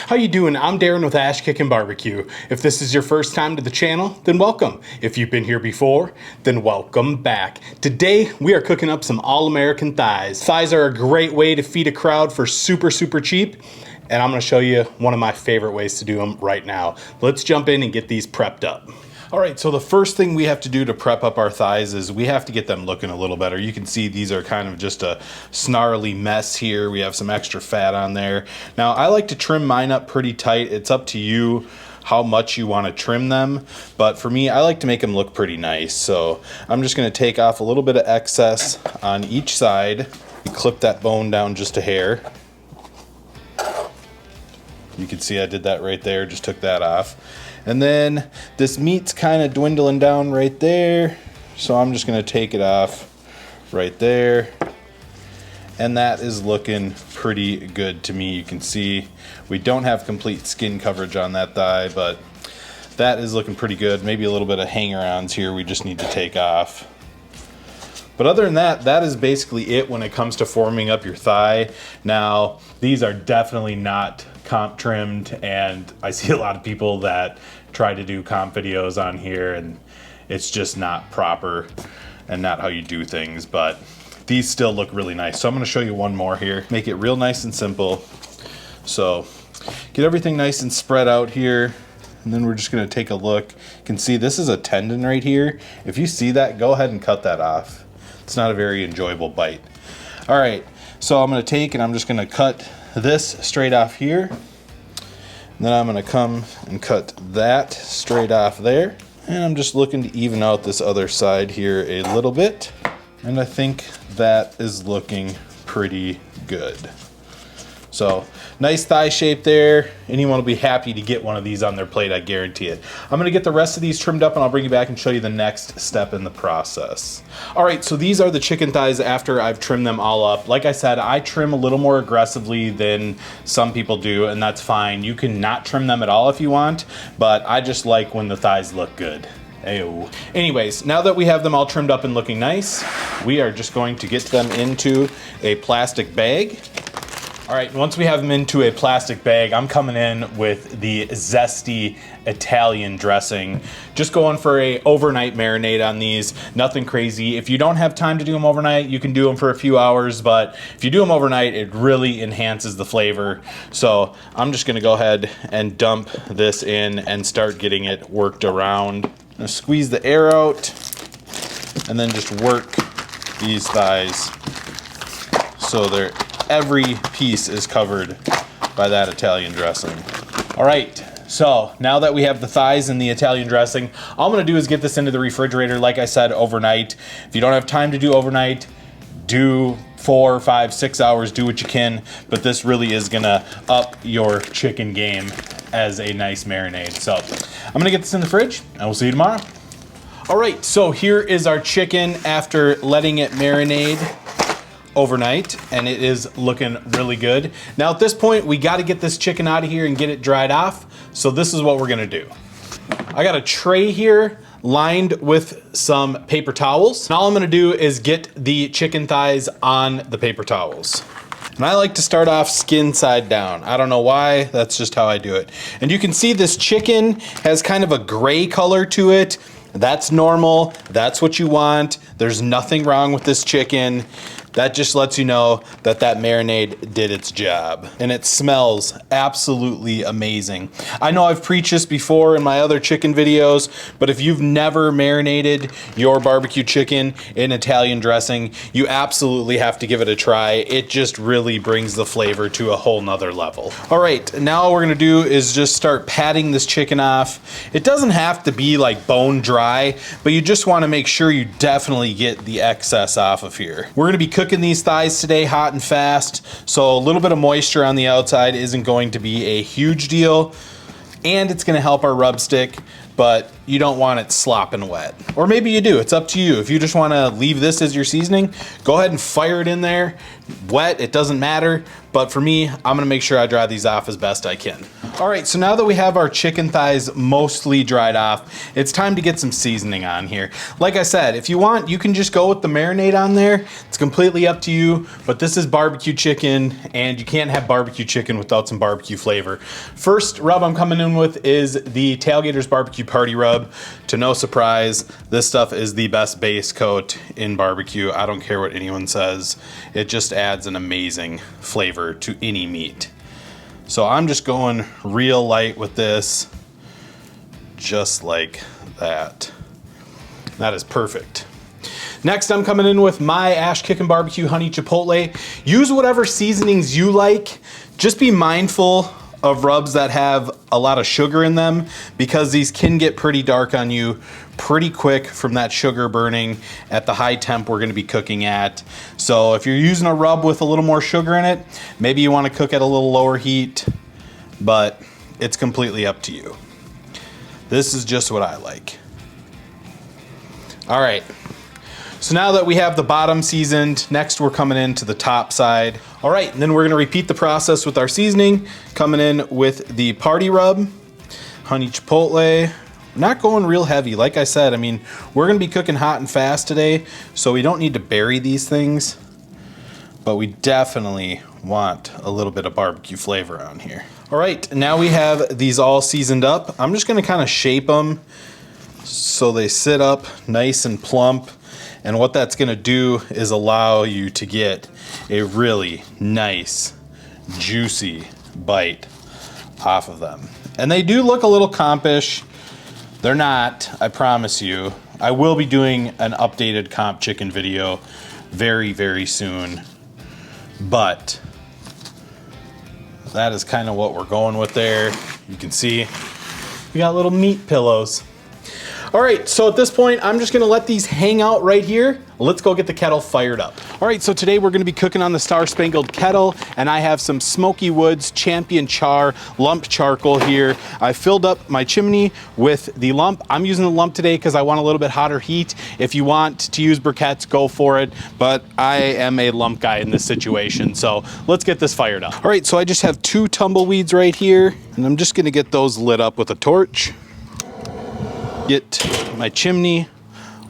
How you doing? I'm Darren with Ash Kickin BBQ. If this is your first time to the channel, then welcome. If you've been here before, then welcome back. Today, we are cooking up some all-American thighs. Thighs are a great way to feed a crowd for super cheap, and I'm gonna show you one of my favorite ways to do them right now. Let's jump in and get these prepped up. All right, so the first thing we have to do to prep up our thighs is we have to get them looking a little better. You can see these are kind of just a snarly mess here. We have some extra fat on there. Now, I like to trim mine up pretty tight. It's up to you how much you want to trim them, but for me, I like to make them look pretty nice. So I'm just going to take off a little bit of excess on each side. Clip that bone down just a hair. You can see I did that right there, just took that off. And then this meat's kind of dwindling down right there. So I'm just gonna take it off right there. And that is looking pretty good to me. You can see we don't have complete skin coverage on that thigh, but that is looking pretty good. Maybe a little bit of hanger-ons here we just need to take off. But other than that, that is basically it when it comes to forming up your thigh. Now, these are definitely not comp trimmed, and I see a lot of people that try to do comp videos on here and it's just not proper and not how you do things, but these still look really nice. So I'm gonna show you one more here. Make it real nice and simple. So get everything nice and spread out here, and then we're just gonna take a look. You can see this is a tendon right here. If you see that, go ahead and cut that off. It's not a very enjoyable bite. All right, so I'm gonna take and I'm just gonna cut this straight off here. And then I'm gonna come and cut that straight off there. And I'm just looking to even out this other side here a little bit. And I think that is looking pretty good. So nice thigh shape there. Anyone will be happy to get one of these on their plate, I guarantee it. I'm gonna get the rest of these trimmed up and I'll bring you back and show you the next step in the process. All right, so these are the chicken thighs after I've trimmed them all up. Like I said, I trim a little more aggressively than some people do, and that's fine. You can not trim them at all if you want, but I just like when the thighs look good. Ayo. Anyways, now that we have them all trimmed up and looking nice, we are just going to get them into a plastic bag. All right, once we have them into a plastic bag, I'm coming in with the zesty Italian dressing. Just going for a overnight marinade on these, nothing crazy. If you don't have time to do them overnight, you can do them for a few hours, but if you do them overnight, it really enhances the flavor. So I'm just gonna go ahead and dump this in and start getting it worked around. I'm gonna squeeze the air out and then just work these thighs so every piece is covered by that Italian dressing. All right, so now that we have the thighs and the Italian dressing, all I'm gonna do is get this into the refrigerator, like I said, overnight. If you don't have time to do overnight, do 4, 5, 6 hours, do what you can, but this really is gonna up your chicken game as a nice marinade. So I'm gonna get this in the fridge and we'll see you tomorrow. All right, so here is our chicken after letting it marinate overnight, and it is looking really good. Now at this point, we got to get this chicken out of here and get it dried off. So this is what we're gonna do. I got a tray here lined with some paper towels. And all I'm gonna do is get the chicken thighs on the paper towels. And I like to start off skin side down. I don't know why, that's just how I do it. And you can see this chicken has kind of a gray color to it. That's normal, that's what you want. There's nothing wrong with this chicken. That just lets you know that that marinade did its job. And it smells absolutely amazing. I know I've preached this before in my other chicken videos, but if you've never marinated your barbecue chicken in Italian dressing, you absolutely have to give it a try. It just really brings the flavor to a whole nother level. All right, now all we're gonna do is just start patting this chicken off. It doesn't have to be like bone dry, but you just wanna make sure you definitely get the excess off of here. We're gonna be cooking these thighs today hot and fast, so a little bit of moisture on the outside isn't going to be a huge deal, and it's gonna help our rub stick, but you don't want it slopping wet. Or maybe you do, it's up to you. If you just wanna leave this as your seasoning, go ahead and fire it in there. Wet, it doesn't matter, but for me, I'm gonna make sure I dry these off as best I can. All right, so now that we have our chicken thighs mostly dried off, it's time to get some seasoning on here. Like I said, if you want, you can just go with the marinade on there. It's completely up to you, but this is barbecue chicken, and you can't have barbecue chicken without some barbecue flavor. First rub I'm coming in with is the Tailgater's Barbecue Party Rub. To no surprise, this stuff is the best base coat in barbecue. I don't care what anyone says. It just adds an amazing flavor to any meat. So I'm just going real light with this, just like that. That is perfect. Next, I'm coming in with my Ash Kickin BBQ Honey Chipotle. Use whatever seasonings you like. Just be mindful of rubs that have a lot of sugar in them, because these can get pretty dark on you pretty quick from that sugar burning at the high temp we're going to be cooking at. So if you're using a rub with a little more sugar in it, maybe you want to cook at a little lower heat, but it's completely up to you. This is just what I like. All right, so now that we have the bottom seasoned, next we're coming into the top side. All right, and then we're gonna repeat the process with our seasoning, coming in with the party rub, honey chipotle. Not going real heavy. Like I said, I mean, we're gonna be cooking hot and fast today, so we don't need to bury these things, but we definitely want a little bit of barbecue flavor on here. All right, now we have these all seasoned up. I'm just gonna kind of shape them so they sit up nice and plump. And what that's gonna do is allow you to get a really nice, juicy bite off of them. And they do look a little compish. They're not, I promise you. I will be doing an updated comp chicken video very, very soon. But that is kind of what we're going with there. You can see we got little meat pillows. All right, so at this point, I'm just gonna let these hang out right here. Let's go get the kettle fired up. All right, so today we're gonna be cooking on the Star Spangled Kettle, and I have some Smoky Woods Champion Char lump charcoal here. I filled up my chimney with the lump. I'm using the lump today because I want a little bit hotter heat. If you want to use briquettes, go for it, but I am a lump guy in this situation, so let's get this fired up. All right, so I just have 2 tumbleweeds right here, and I'm just gonna get those lit up with a torch. Get my chimney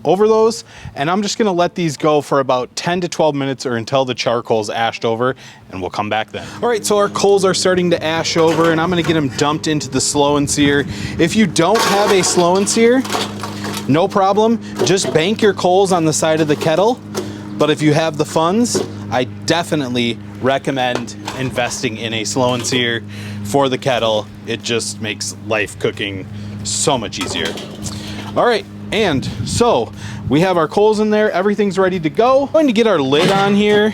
over those, and I'm just gonna let these go for about 10 to 12 minutes or until the charcoal's ashed over, and we'll come back then. All right, so our coals are starting to ash over, and I'm gonna get them dumped into the slow and sear. If you don't have a slow and sear, no problem. Just bank your coals on the side of the kettle. But if you have the funds, I definitely recommend investing in a slow and sear for the kettle. It just makes life cooking so much easier. All right, and so we have our coals in there, everything's ready to go. I'm going to get our lid on here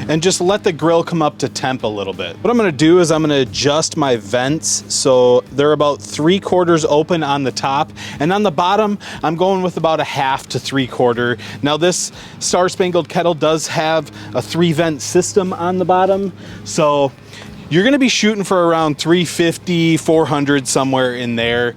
and just let the grill come up to temp a little bit. What I'm gonna do is I'm gonna adjust my vents so they're about 3/4 open on the top, and on the bottom, I'm going with about 1/2 to 3/4. Now this Star Spangled Kettle does have a 3-vent system on the bottom, so you're gonna be shooting for around 350, 400, somewhere in there.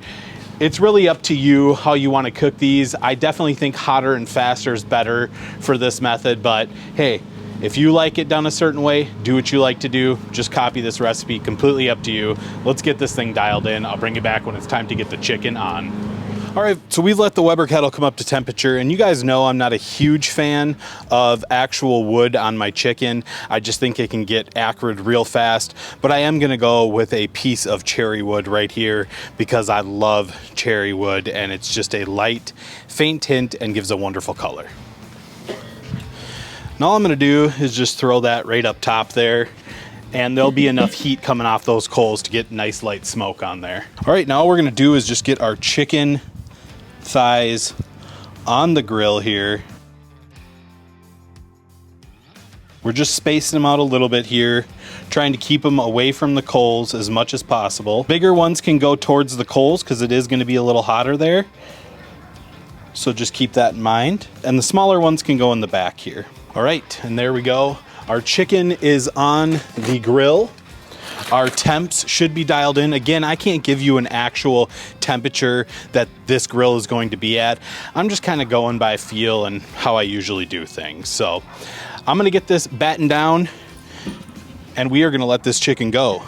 It's really up to you how you want to cook these. I definitely think hotter and faster is better for this method, but hey, if you like it done a certain way, do what you like to do. Just copy this recipe, completely up to you. Let's get this thing dialed in. I'll bring you back when it's time to get the chicken on. All right, so we've let the Weber kettle come up to temperature, and you guys know I'm not a huge fan of actual wood on my chicken. I just think it can get acrid real fast, but I am gonna go with a piece of cherry wood right here because I love cherry wood, and it's just a light, faint tint and gives a wonderful color. And all I'm gonna do is just throw that right up top there, and there'll be enough heat coming off those coals to get nice light smoke on there. All right, now all we're gonna do is just get our chicken thighs on the grill here. We're just spacing them out a little bit here, trying to keep them away from the coals as much as possible. Bigger ones can go towards the coals because it is going to be a little hotter there. So just keep that in mind. And the smaller ones can go in the back here. All right, and there we go. Our chicken is on the grill. Our temps should be dialed in. Again, I can't give you an actual temperature that this grill is going to be at. I'm just kind of going by feel and how I usually do things. So I'm gonna get this battened down, and we are gonna let this chicken go.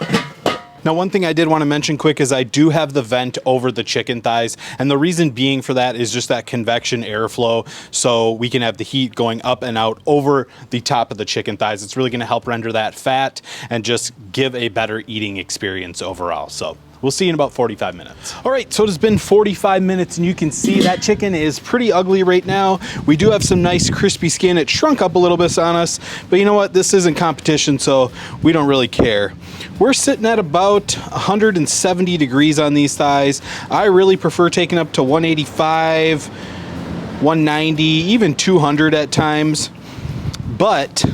Now, one thing I did want to mention quick is I do have the vent over the chicken thighs, and the reason being for that is just that convection airflow, so we can have the heat going up and out over the top of the chicken thighs. It's really going to help render that fat and just give a better eating experience overall. So we'll see you in about 45 minutes. All right, so it has been 45 minutes and you can see that chicken is pretty ugly right now. We do have some nice crispy skin. It shrunk up a little bit on us, but you know what? This isn't competition, so we don't really care. We're sitting at about 170 degrees on these thighs. I really prefer taking up to 185, 190, even 200 at times, but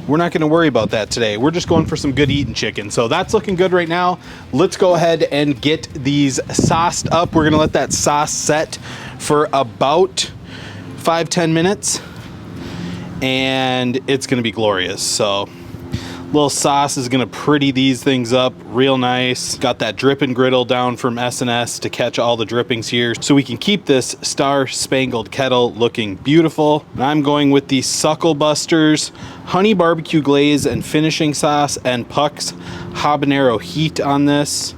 we're not gonna worry about that today. We're just going for some good eating chicken. So that's looking good right now. Let's go ahead and get these sauced up. We're gonna let that sauce set for about 5-10 minutes and it's gonna be glorious. So little sauce is gonna pretty these things up real nice. Got that dripping griddle down from S&S to catch all the drippings here so we can keep this Star Spangled Kettle looking beautiful. And I'm going with the Suckle Busters honey barbecue glaze and finishing sauce and Puck's habanero heat on this.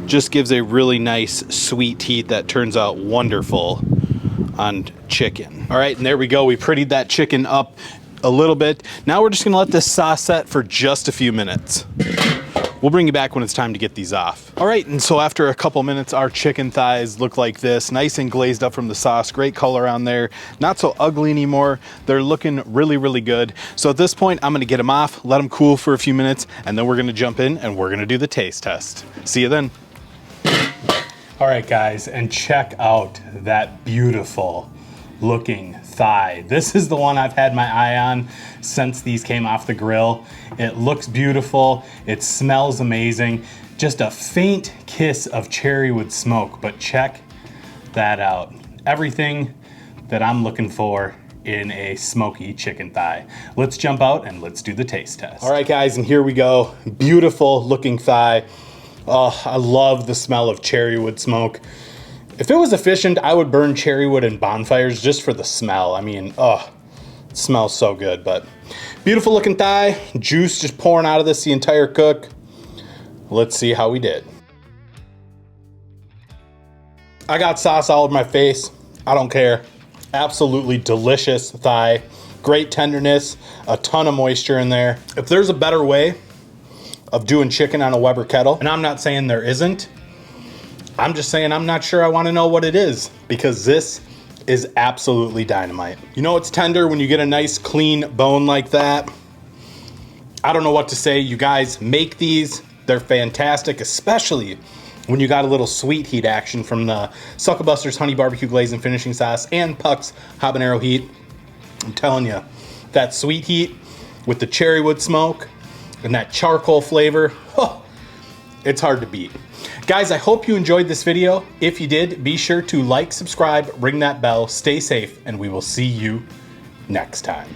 Just gives a really nice sweet heat that turns out wonderful on chicken. All right, and there we go. We prettied that chicken up a little bit. Now we're just gonna let this sauce set for just a few minutes. We'll bring you back when it's time to get these off. All right, and so after a couple minutes, our chicken thighs look like this, nice and glazed up from the sauce, great color on there, not so ugly anymore. They're looking really, really good. So at this point, I'm gonna get them off, let them cool for a few minutes, and then we're gonna jump in and we're gonna do the taste test. See you then. All right, guys, and check out that beautiful looking thigh. This is the one I've had my eye on since these came off the grill. It looks beautiful. It smells amazing. Just a faint kiss of cherrywood smoke, but check that out. Everything that I'm looking for in a smoky chicken thigh. Let's jump out and let's do the taste test. All right, guys, and here we go. Beautiful looking thigh. Oh, I love the smell of cherrywood smoke. If it was efficient, I would burn cherrywood in bonfires just for the smell. I mean, oh, it smells so good, but beautiful looking thigh, juice just pouring out of this the entire cook. Let's see how we did. I got sauce all over my face. I don't care. Absolutely delicious thigh. Great tenderness, a ton of moisture in there. If there's a better way of doing chicken on a Weber kettle, and I'm not saying there isn't, I'm just saying I'm not sure I want to know what it is, because this is absolutely dynamite. You know it's tender when you get a nice clean bone like that. I don't know what to say. You guys make these. They're fantastic, especially when you got a little sweet heat action from the Suckle Busters honey barbecue glaze and finishing sauce and Puck's habanero heat. I'm telling you, that sweet heat with the cherrywood smoke and that charcoal flavor, oh, it's hard to beat. Guys, I hope you enjoyed this video. If you did, be sure to like, subscribe, ring that bell, stay safe, and we will see you next time.